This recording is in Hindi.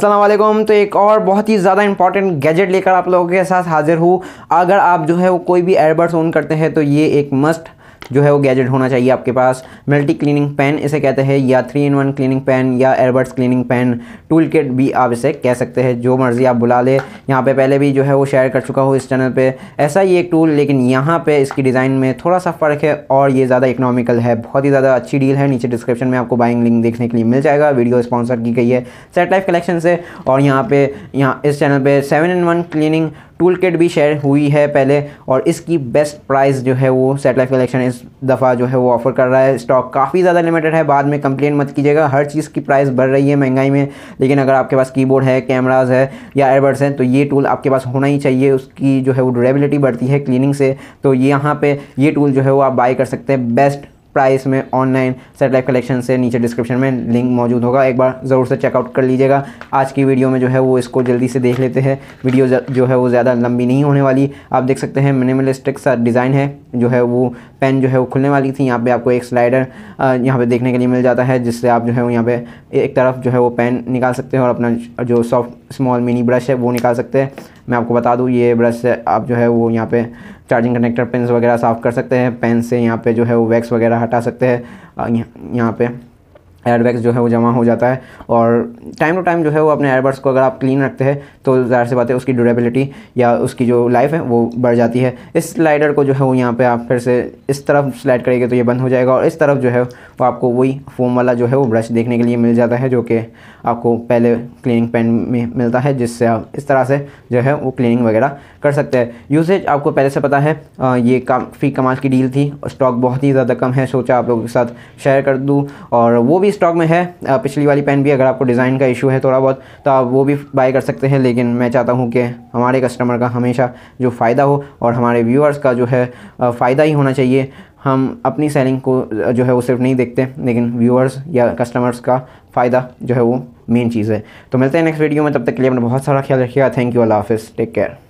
अस्सलाम वालेकुम। तो एक और बहुत ही ज़्यादा इंपॉर्टेंट गैजेट लेकर आप लोगों के साथ हाजिर हूँ। अगर आप जो है वो कोई भी एयरबड्स ओन करते हैं तो ये एक मस्ट जो है वो गैजेट होना चाहिए आपके पास। मल्टी क्लीनिंग पेन इसे कहते हैं, या 3-in-1 क्लीनिंग पेन, या earbuds cleaning pen, tool kit भी आप इसे कह सकते हैं, जो मर्ज़ी आप बुला ले। यहाँ पे पहले भी जो है वो शेयर कर चुका हूँ इस चैनल पे ऐसा ही एक टूल, लेकिन यहाँ पे इसकी डिज़ाइन में थोड़ा सा फ़र्क है और ये ज़्यादा इकोनॉमिकल है। बहुत ही ज़्यादा अच्छी डील है। नीचे डिस्क्रिप्शन में आपको बाइंग लिंक देखने के लिए मिल जाएगा। वीडियो स्पॉन्सर की गई है सेट लाइफ कलेक्शन से, और यहाँ इस चैनल पे 7-in-1 क्लीनिंग टूल किट भी शेयर हुई है पहले, और इसकी बेस्ट प्राइस जो है वो सेट लाइफ कलेक्शन इस दफ़ा जो है वो ऑफ़र कर रहा है। स्टॉक काफ़ी ज़्यादा लिमिटेड है, बाद में कंप्लेन मत कीजिएगा। हर चीज़ की प्राइस बढ़ रही है महंगाई में, लेकिन अगर आपके पास कीबोर्ड है, कैमराज है या एयरबड्स हैं तो ये टूल आपके पास होना ही चाहिए। उसकी जो है वो ड्यूरेबिलिटी बढ़ती है क्लीनिंग से, तो यहाँ पे ये टूल जो है वो आप बाय कर सकते हैं बेस्ट प्राइस में ऑनलाइन सेट लाइफ कलेक्शन से। नीचे डिस्क्रिप्शन में लिंक मौजूद होगा, एक बार ज़रूर से चेकआउट कर लीजिएगा। आज की वीडियो में जो है वो इसको जल्दी से देख लेते हैं। वीडियो जो है वो ज़्यादा लंबी नहीं होने वाली। आप देख सकते हैं मिनिमलिस्टिक सा डिज़ाइन है। जो है वो पेन जो है वो खुलने वाली थी। यहाँ पे आपको एक स्लाइडर यहाँ पे देखने के लिए मिल जाता है, जिससे आप जो है वो यहाँ पे एक तरफ जो है वो पेन निकाल सकते हैं और अपना जो सॉफ्ट स्मॉल मिनी ब्रश है वो निकाल सकते हैं। मैं आपको बता दूँ, ये ब्रश से आप जो है वो यहाँ पे चार्जिंग कनेक्टर पिन्स वगैरह साफ़ कर सकते हैं। पेन से यहाँ पे जो है वो वैक्स वगैरह हटा सकते हैं। यहाँ पे एयरबैग्स जो है वो जमा हो जाता है, और टाइम टू टाइम जो है वो अपने एयरबड्स को अगर आप क्लीन रखते हैं तो ज़ाहिर सी बात है उसकी ड्यूरेबिलिटी या उसकी जो लाइफ है वो बढ़ जाती है। इस स्लाइडर को जो है वो यहाँ पे आप फिर से इस तरफ स्लाइड करेंगे तो ये बंद हो जाएगा, और इस तरफ जो है वो आपको वही फोम वाला जो है वो ब्रश देखने के लिए मिल जाता है, जो कि आपको पहले क्लीनिंग पेन में मिलता है, जिससे आप इस तरह से जो है वो क्लीनिंग वगैरह कर सकते हैं। यूसेज आपको पहले से पता है। ये काफ़ी कमाल की डील थी, स्टॉक बहुत ही ज़्यादा कम है, सोचा आप लोगों के साथ शेयर कर दूँ। और वो भी स्टॉक में है, पिछली वाली पेन भी। अगर आपको डिज़ाइन का इशू है थोड़ा बहुत तो आप वो भी बाय कर सकते हैं, लेकिन मैं चाहता हूँ कि हमारे कस्टमर का हमेशा जो फ़ायदा हो और हमारे व्यूअर्स का जो है फ़ायदा ही होना चाहिए। हम अपनी सेलिंग को जो है वो सिर्फ नहीं देखते, लेकिन व्यूअर्स या कस्टमर्स का फ़ायदा जो है वो मेन चीज़ है। तो मिलते हैं नेक्स्ट वीडियो में, तब तक के लिए अपना बहुत सारा ख्याल रखिएगा। थैंक यू, अल्लाह हाफ़िज़, टेक केयर।